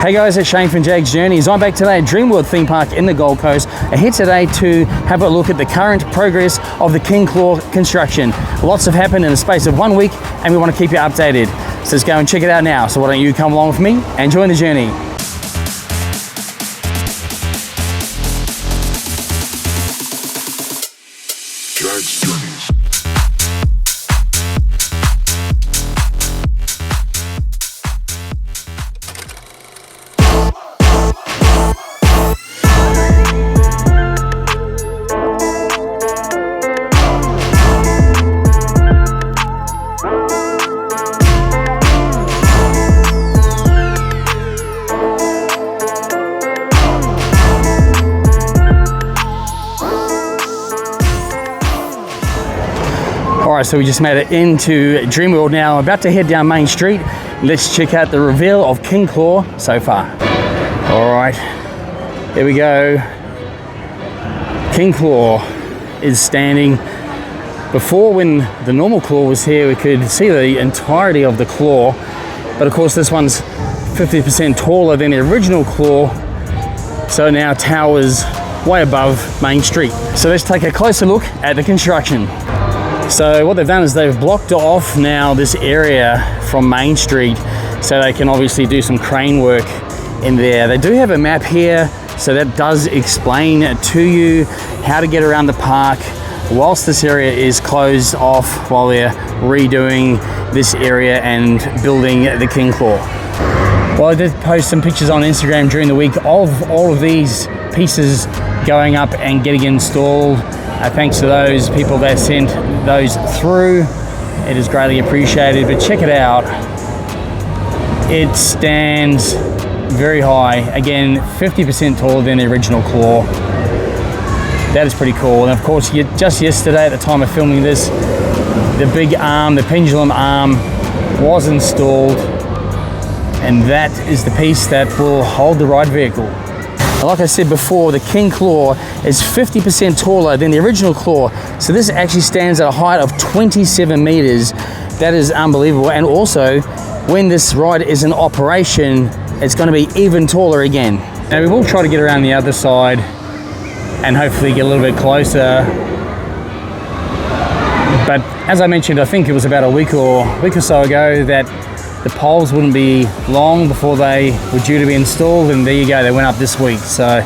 Hey guys, it's Shane from Jaggs Journeys. I'm back today at Dreamworld Themepark in the Gold Coast. I'm here today to have a look at the current progress of the King Claw construction. Lots have happened in the space of 1 week and we want to keep you updated. So let's go and check it out now. So why don't you come along with me and join the journey. Jaggs Journeys. Alright, so we just made it into Dreamworld now. I'm about to head down Main Street. Let's check out the reveal of King Claw so far. Alright, here we go. King Claw is standing. Before, when the normal claw was here, we could see the entirety of the claw. But of course this one's 50% taller than the original claw. So now towers way above Main Street. So let's take a closer look at the construction. So what they've done is they've blocked off now this area from Main Street so they can obviously do some crane work in there. They do have a map here, so that does explain to you how to get around the park whilst this area is closed off while they're redoing this area and building the King Claw. Well, I did post some pictures on Instagram during the week of all of these pieces going up and getting installed. Thanks to those people that sent those through. It is greatly appreciated, but check it out. It stands very high. Again, 50% taller than the original claw. That is pretty cool. And of course, just yesterday at the time of filming this, the big arm, the pendulum arm was installed. And that is the piece that will hold the ride vehicle. Like I said before, the King Claw is 50% taller than the original claw. So this actually stands at a height of 27 meters. That is unbelievable. And also, when this ride is in operation, it's going to be even taller again. Now we will try to get around the other side and hopefully get a little bit closer. But as I mentioned, I think it was about a week or so ago that the poles wouldn't be long before they were due to be installed, and there you go, they went up this week. So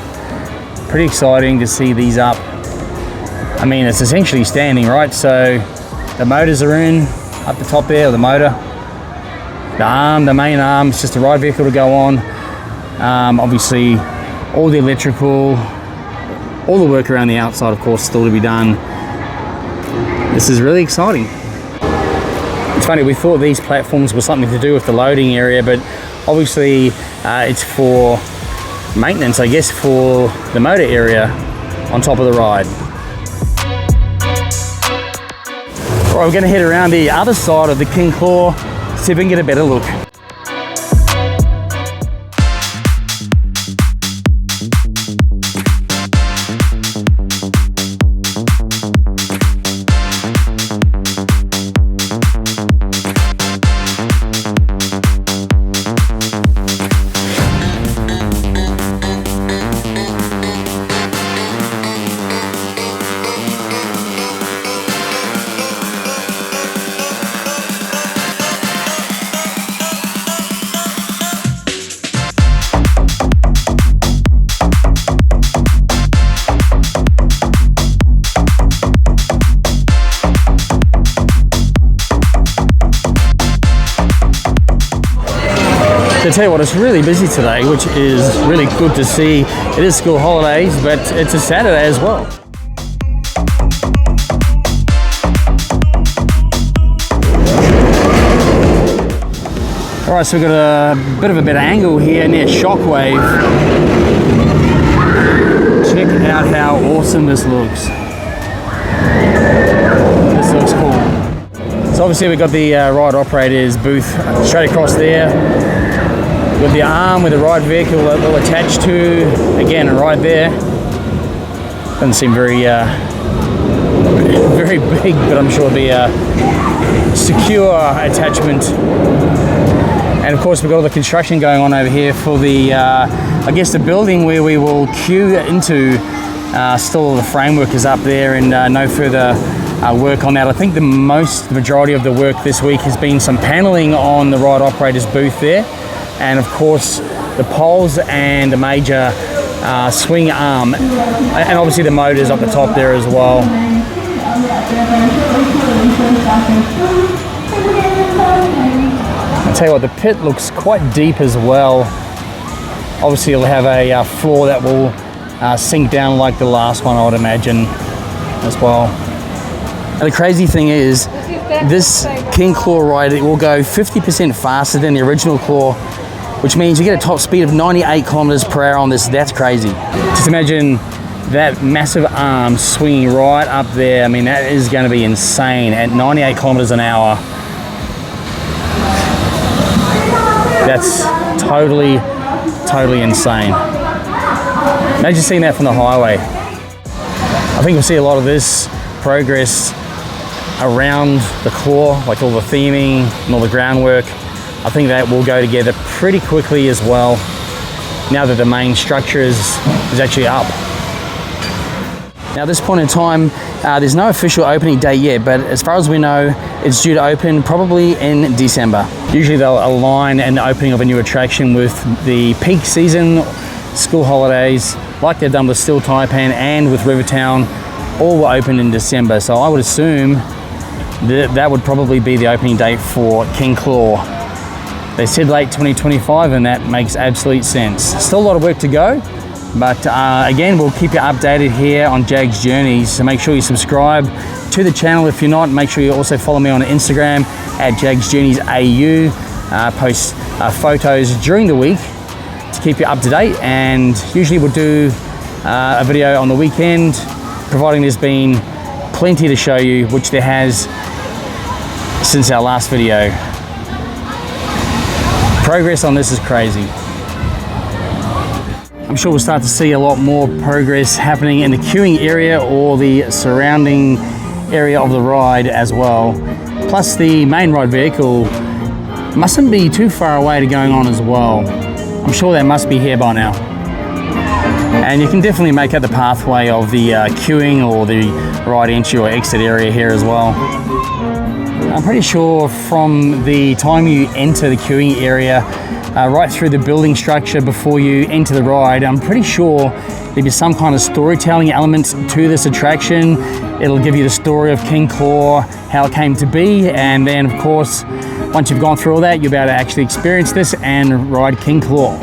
pretty exciting to see these up. I mean, it's essentially standing, right? So the motors are in up the top there, the motor, the arm, the main arm, it's just a ride vehicle to go on. Obviously all the electrical, all the work around the outside, of course, still to be done. This is really exciting. It's funny, we thought these platforms were something to do with the loading area, but obviously it's for maintenance, I guess, for the motor area on top of the ride. All right, we're going to head around the other side of the King Claw, see if we can get a better look. To tell you what, it's really busy today, which is really good to see. It is school holidays, but it's a Saturday as well. All right, so we've got a bit of a better angle here near Shockwave. Check out how awesome this looks. This looks cool. So obviously we've got the ride operator's booth straight across there, with the arm with the ride vehicle that will attach to, again, right there. Doesn't seem very big, but I'm sure it'll be a secure attachment. And of course, we've got all the construction going on over here for the, I guess, the building where we will queue into. Still, the framework is up there, and no further work on that. I think the majority of the work this week has been some paneling on the ride operator's booth there, and of course the poles and a major swing arm, and obviously the motors up the top there as well. I'll tell you what, the pit looks quite deep as well. Obviously it'll have a floor that will sink down like the last one, I would imagine, as well. And the crazy thing is, this King Claw ride, it will go 50% faster than the original Claw, which means you get a top speed of 98 kilometers per hour on this. That's crazy. Just imagine that massive arm swinging right up there. I mean, that is going to be insane at 98 kilometers an hour. That's totally insane. Imagine seeing that from the highway. I think we'll see a lot of this progress around the Claw, like all the theming and all the groundwork. I think that will go together pretty quickly as well, now that the main structure is actually up. Now at this point in time, there's no official opening date yet, but as far as we know, it's due to open probably in December. Usually they'll align an opening of a new attraction with the peak season, school holidays, like they've done with Steel Taipan and with Rivertown. All were open in December, so I would assume that would probably be the opening date for King Claw. They said late 2025, and that makes absolute sense. Still a lot of work to go, but again, we'll keep you updated here on Jaggs Journeys, so make sure you subscribe to the channel if you're not. Make sure you also follow me on Instagram at jaggsjourneysau. Post photos during the week to keep you up to date, and usually we'll do a video on the weekend, providing there's been plenty to show you, which there has since our last video. Progress on this is crazy. I'm sure we'll start to see a lot more progress happening in the queuing area or the surrounding area of the ride as well. Plus the main ride vehicle mustn't be too far away to going on as well. I'm sure that must be here by now. And you can definitely make out the pathway of the queuing or the ride entry or exit area here as well. I'm pretty sure from the time you enter the queuing area, right through the building structure before you enter the ride, I'm pretty sure there'll be some kind of storytelling element to this attraction. It'll give you the story of King Claw, how it came to be, and then of course, once you've gone through all that, you'll be able to actually experience this and ride King Claw.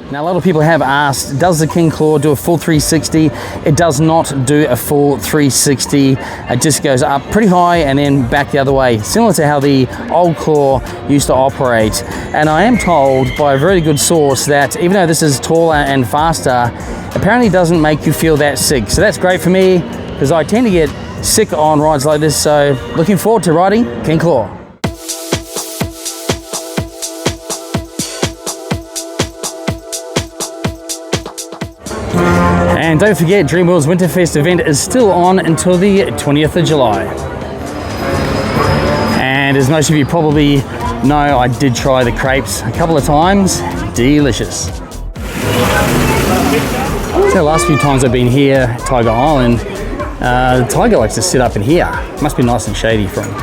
Now, a lot of people have asked, does the King Claw do a full 360? It does not do a full 360. It just goes up pretty high and then back the other way, similar to how the old Claw used to operate. And I am told by a very good source that even though this is taller and faster, apparently doesn't make you feel that sick. So that's great for me, because I tend to get sick on rides like this. So looking forward to riding King Claw. And don't forget, Dreamworld's Winterfest event is still on until the 20th of July. And as most of you probably know, I did try the crepes a couple of times. Delicious. So the last few times I've been here, Tiger Island, the tiger likes to sit up in here. Must be nice and shady for him.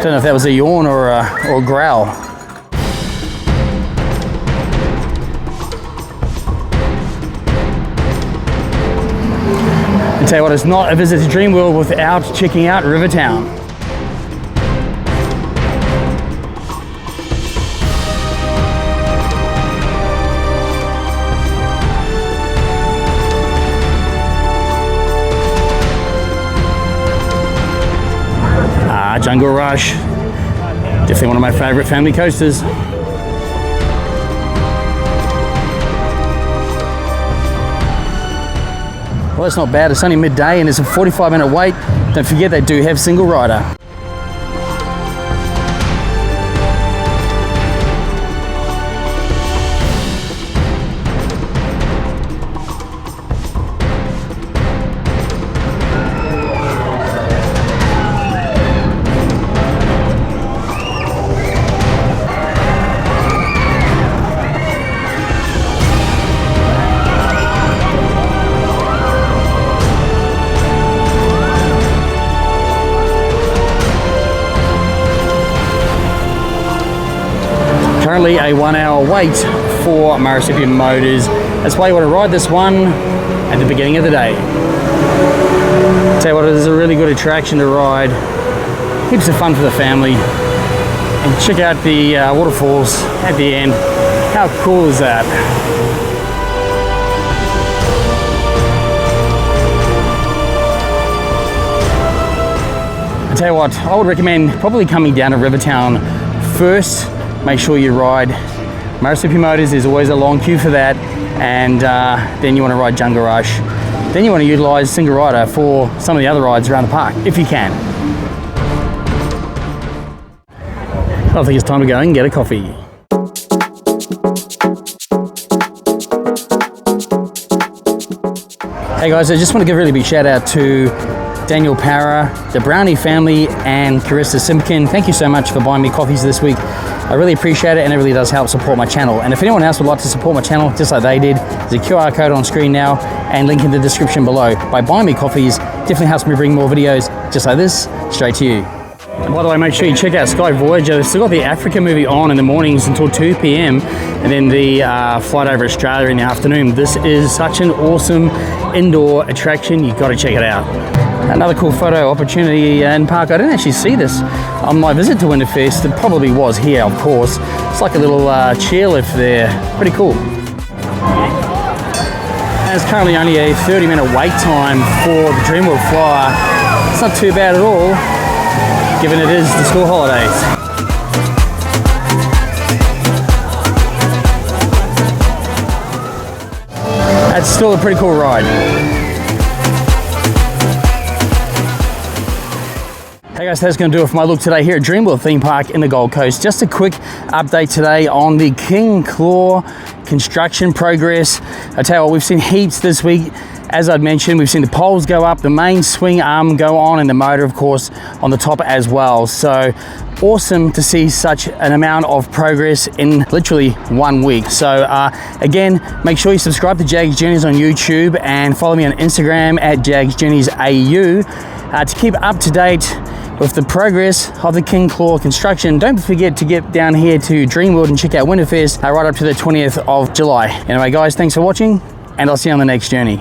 Don't know if that was a yawn or a growl. I tell you what, it's not a visit to Dreamworld without checking out Rivertown. Jungle Rush, definitely one of my favorite family coasters. Well, it's not bad. It's only midday and it's a 45-minute wait. Don't forget, they do have single rider. currently a 1 hour wait for Marsupial Motors. That's why you want to ride this one at the beginning of the day. Tell you what, it is a really good attraction to ride. Heaps of fun for the family. And check out the waterfalls at the end. How cool is that? I tell you what, I would recommend probably coming down to Rivertown first. Make sure you ride Marsupial Motors. There's always a long queue for that. And then you want to ride Jungle Rush. Then you want to utilize Single Rider for some of the other rides around the park, if you can. I think it's time to go and get a coffee. Hey guys, I just want to give a really big shout out to Daniel Para, the Brownie family, and Carissa Simpkin. Thank you so much for buying me coffees this week. I really appreciate it, and it really does help support my channel. And if anyone else would like to support my channel, just like they did, there's a QR code on screen now and link in the description below. By buying me coffees, definitely helps me bring more videos just like this straight to you. And by the way, make sure you check out Sky Voyager. They've still got the Africa movie on in the mornings until 2 p.m. and then the flight over Australia in the afternoon. This is such an awesome indoor attraction. You've got to check it out. Another cool photo opportunity in park. I didn't actually see this on my visit to Winterfest. It probably was here, of course. It's like a little chairlift there. Pretty cool. There's currently only a 30-minute wait time for the Dreamworld Flyer. It's not too bad at all, given it is the school holidays. That's still a pretty cool ride. Hey guys, that's going to do it for my look today here at Dreamworld Themepark in the Gold Coast. Just a quick update today on the King Claw construction progress. I tell you what, we've seen heaps this week. As I'd mentioned, we've seen the poles go up, the main swing arm go on, and the motor, of course, on the top as well. So awesome to see such an amount of progress in literally 1 week. So again, make sure you subscribe to Jaggs Journeys on YouTube and follow me on Instagram at jaggsjourneysau to keep up to date with the progress of the King Claw construction. Don't forget to get down here to Dreamworld and check out Winterfest right up to the 20th of July. Anyway guys, thanks for watching, and I'll see you on the next journey.